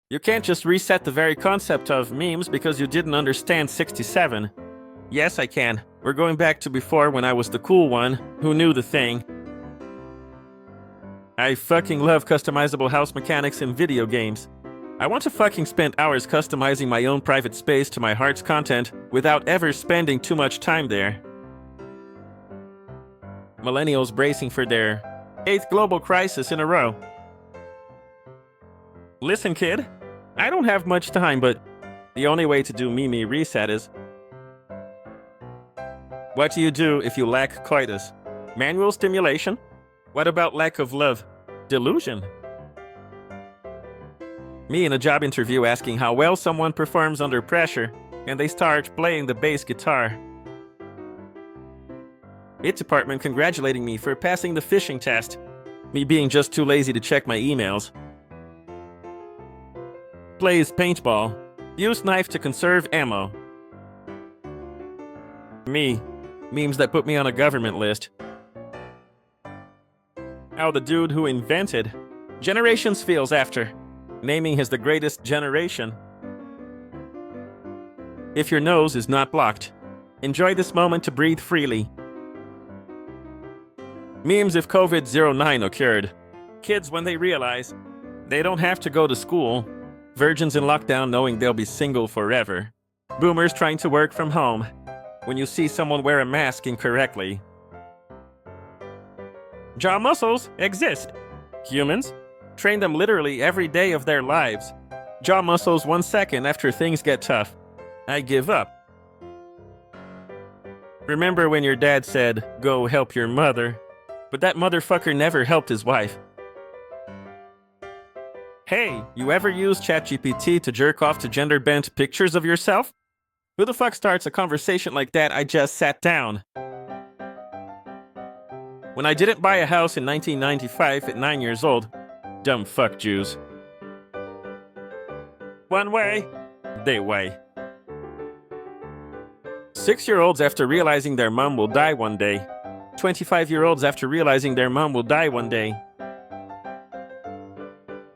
You can't just reset the very concept of memes because you didn't understand 67. Yes, I can. We're going back to before when I was the cool one who knew the thing. I fucking love customizable house mechanics in video games. I want to fucking spend hours customizing my own private space to my heart's content without ever spending too much time there. Millennials bracing for their 8th global crisis in a row. Listen, kid, I don't have much time, but the only way to do meme reset is... What do you do if you lack coitus? Manual stimulation? What about lack of love? Delusion? Me in a job interview asking how well someone performs under pressure, and they start playing the bass guitar. IT department congratulating me for passing the phishing test. Me being just too lazy to check my emails. Plays paintball. Use knife to conserve ammo. Me. Memes that put me on a government list. How the dude who invented generations feels after naming his the greatest generation. If your nose is not blocked, enjoy this moment to breathe freely. Memes if COVID-09 occurred. Kids when they realize they don't have to go to school. Virgins in lockdown knowing they'll be single forever. Boomers trying to work from home. When you see someone wear a mask incorrectly. Jaw muscles exist. Humans train them literally every day of their lives. Jaw muscles 1 second after things get tough. I give up. Remember when your dad said, "Go help your mother," but that motherfucker never helped his wife. Hey, you ever use ChatGPT to jerk off to gender-bent pictures of yourself? Who the fuck starts a conversation like that? I just sat down. When I didn't buy a house in 1995 at 9 years old, dumb fuck Jews. One way, they way. 6-year-olds after realizing their mom will die one day. 25-year-olds after realizing their mom will die one day.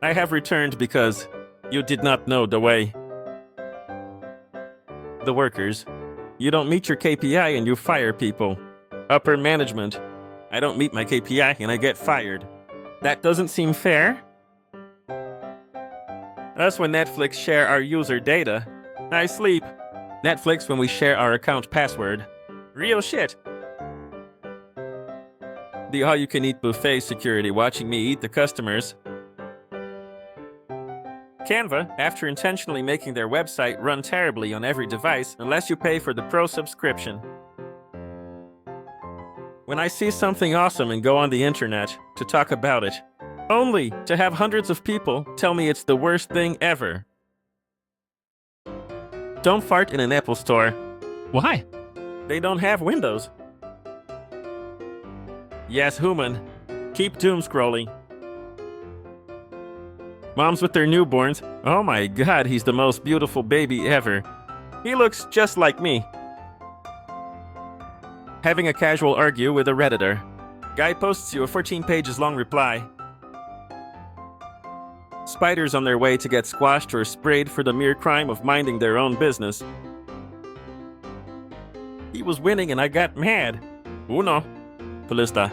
I have returned because you did not know the way. The workers. You don't meet your KPI and you fire people. Upper management. I don't meet my KPI and I get fired. That doesn't seem fair. Us when Netflix share our user data. I sleep. Netflix when we share our account password. Real shit. The all-you-can-eat buffet security watching me eat the customers. Canva, after intentionally making their website run terribly on every device unless you pay for the pro subscription. When I see something awesome and go on the internet to talk about it, only to have hundreds of people tell me it's the worst thing ever. Don't fart in an Apple store. Why? They don't have windows. Yes, human. Keep doom scrolling. Moms with their newborns. Oh my god, he's the most beautiful baby ever. He looks just like me. Having a casual argue with a Redditor. Guy posts you a 14 pages long reply. Spiders on their way to get squashed or sprayed for the mere crime of minding their own business. He was winning and I got mad. Uno. Pelista.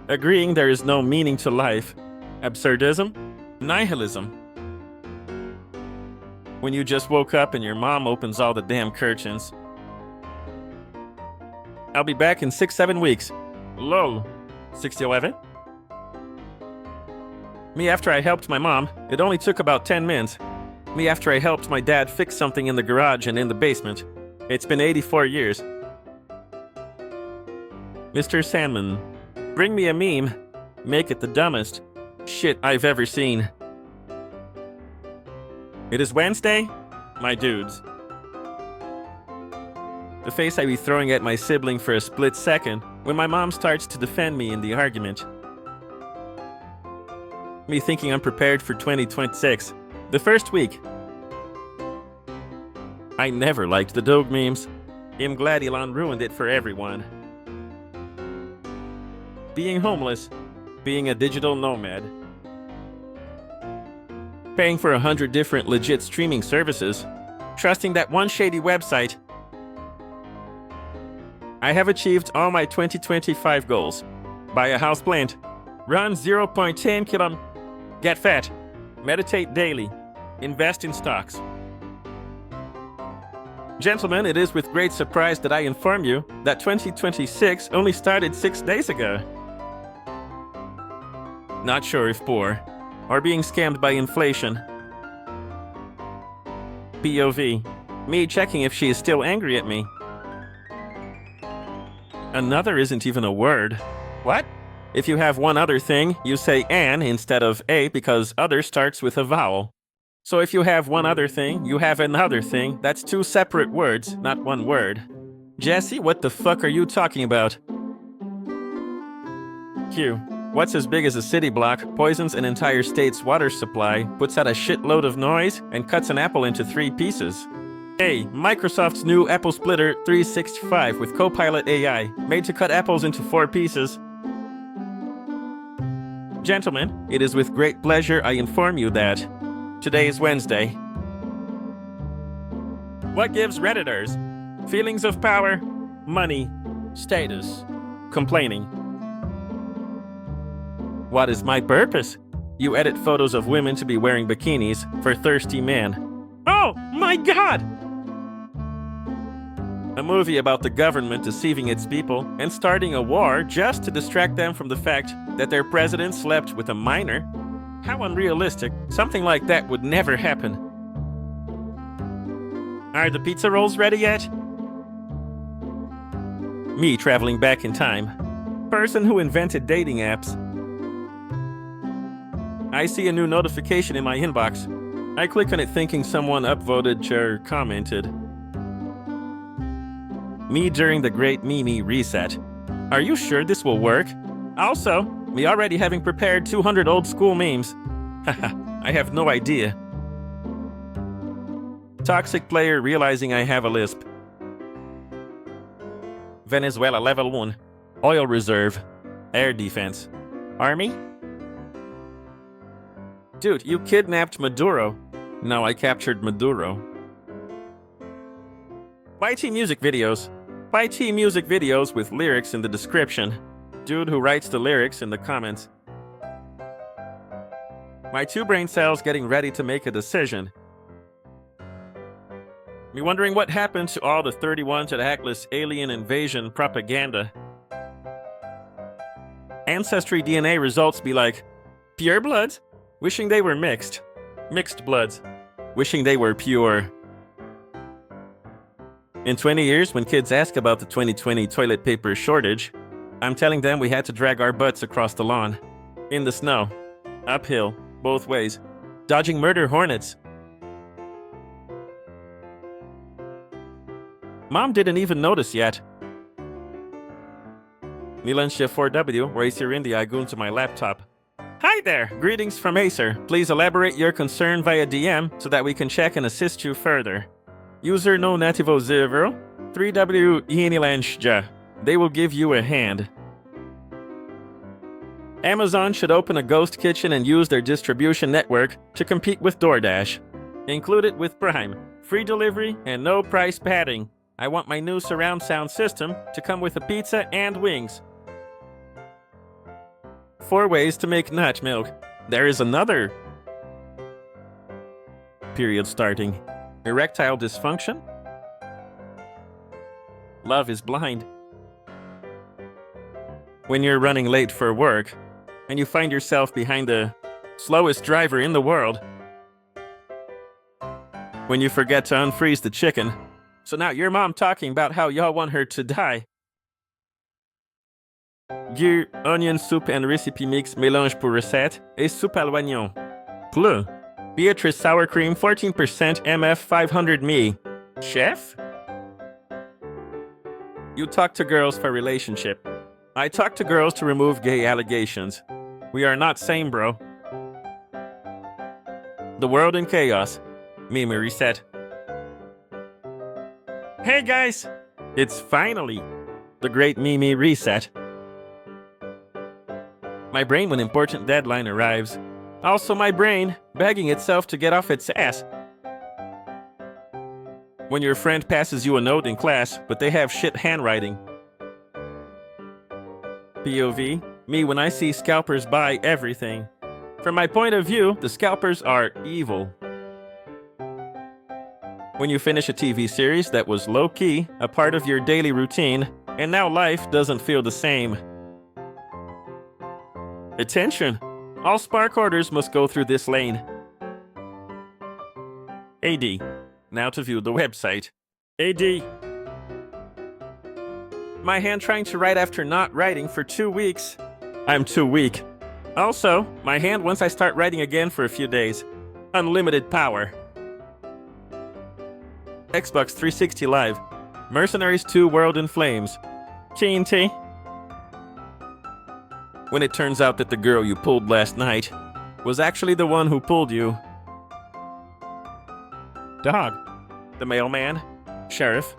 Agreeing there is no meaning to life. Absurdism? Nihilism. When you just woke up and your mom opens all the damn curtains. I'll be back in 6-7 weeks. Lol. 6-11? Me after I helped my mom, it only took about 10 minutes. Me after I helped my dad fix something in the garage and in the basement. It's been 84 years. Mr. Sandman. Bring me a meme. Make it the dumbest shit I've ever seen. It is Wednesday, my dudes. The face I be throwing at my sibling for a split second when my mom starts to defend me in the argument. Me thinking I'm prepared for 2026. The first week. I never liked the dog memes. I'm glad Elon ruined it for everyone. Being homeless. Being a digital nomad. paying for 100 different legit streaming services, trusting that one shady website. I have achieved all my 2025 goals. Buy a houseplant, run 0.10 km, get fat, meditate daily, invest in stocks. Gentlemen, it is with great surprise that I inform you that 2026 only started 6 days ago. Not sure if poor, or being scammed by inflation. POV, me checking if she is still angry at me. Another isn't even a word. What? If you have one other thing, you say an instead of a because other starts with a vowel. So if you have one other thing, you have another thing. That's two separate words, not one word. Jesse, what the fuck are you talking about? Q. What's as big as a city block, poisons an entire state's water supply, puts out a shitload of noise, and cuts an apple into 3 pieces? A. Microsoft's new Apple Splitter 365 with Copilot AI, made to cut apples into 4 pieces. Gentlemen, it is with great pleasure I inform you that today is Wednesday. What gives Redditors feelings of power, money, status, complaining? What is my purpose? You edit photos of women to be wearing bikinis for thirsty men. Oh my god! A movie about the government deceiving its people and starting a war just to distract them from the fact that their president slept with a minor? How unrealistic. Something like that would never happen. Are the pizza rolls ready yet? Me traveling back in time. Person who invented dating apps. I see a new notification in my inbox. I click on it thinking someone upvoted or commented. Me during the great Mimi reset. Are you sure this will work? Also, me already having prepared 200 old school memes. Haha, I have no idea. Toxic player realizing I have a lisp. Venezuela level 1. Oil reserve. Air defense. Army? Dude, you kidnapped Maduro. Now I captured Maduro. YT music videos. YT music videos with lyrics in the description. Dude who writes the lyrics in the comments. My 2 brain cells getting ready to make a decision. Me wondering what happened to all the 31 tentacless alien invasion propaganda. Ancestry DNA results be like, pure bloods? Wishing they were mixed. Mixed bloods. Wishing they were pure. In 20 years, when kids ask about the 2020 toilet paper shortage, I'm telling them we had to drag our butts across the lawn. In the snow. Uphill. Both ways. Dodging murder hornets. Mom didn't even notice yet. Milan Chef 4W, raise your India Igun to my laptop. Hi there! Greetings from Acer. Please elaborate your concern via DM so that we can check and assist you further. User no nativo 0, 3W Yenilanshja. They will give you a hand. Amazon should open a ghost kitchen and use their distribution network to compete with DoorDash. Included with Prime, free delivery, and no price padding. I want my new surround sound system to come with a pizza and wings. 4 ways to make nut milk. There is another. Period starting. Erectile dysfunction? Love is blind. When you're running late for work, and you find yourself behind the slowest driver in the world. When you forget to unfreeze the chicken. So now your mom talking about how y'all want her to die. Gyr, onion soup and recipe mix mélange pour recette et soupe à l'oignon. Pleu. Beatrice sour cream 14% MF 500 ml. Chef? You talk to girls for relationship. I talk to girls to remove gay allegations. We are not same, bro. The world in chaos. Mimi reset. Hey guys! It's finally the great Mimi reset. My brain when important deadline arrives. Also my brain begging itself to get off its ass. When your friend passes you a note in class, but they have shit handwriting. POV, me when I see scalpers buy everything. From my point of view, the scalpers are evil. When you finish a TV series that was low-key, a part of your daily routine, and now life doesn't feel the same. Attention! All Spark orders must go through this lane. AD. Now to view the website. AD. My hand trying to write after not writing for 2 weeks. I'm too weak. Also, my hand once I start writing again for a few days. Unlimited power. Xbox 360 Live. Mercenaries 2 World in Flames. TNT. When it turns out that the girl you pulled last night was actually the one who pulled you. Dog. The mailman. Sheriff.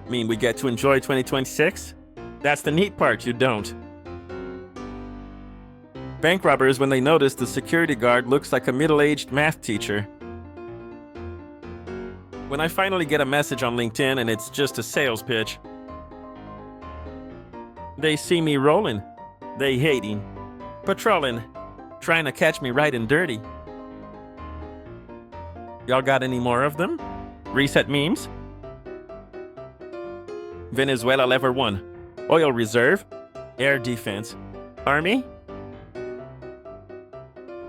Mean we get to enjoy 2026? That's the neat part, you don't. Bank robbers when they notice the security guard looks like a middle-aged math teacher. When I finally get a message on LinkedIn and it's just a sales pitch. They see me rolling. They hating. Patrolling. Trying to catch me right and dirty. Y'all got any more of them? Reset memes? Venezuela Level 1. Oil reserve. Air defense. Army?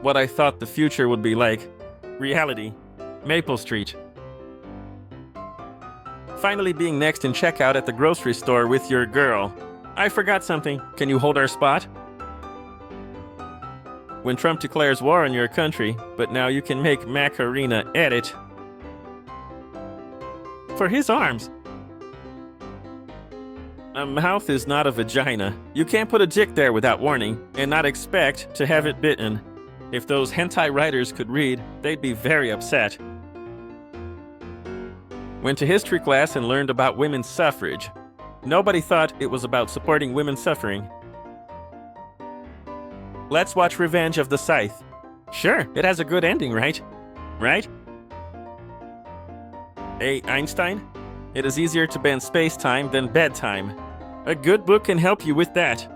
What I thought the future would be like. Reality. Maple Street. Finally being next in checkout at the grocery store with your girl. I forgot something. Can you hold our spot? When Trump declares war on your country, but now you can make Macarena edit. For his arms. A mouth is not a vagina. You can't put a dick there without warning, and not expect to have it bitten. If those hentai writers could read, they'd be very upset. Went to history class and learned about women's suffrage. Nobody thought it was about supporting women suffering. Let's watch Revenge of the Scythe. Sure, it has a good ending, right? Right? Hey, Einstein? It is easier to bend space-time than bedtime. A good book can help you with that.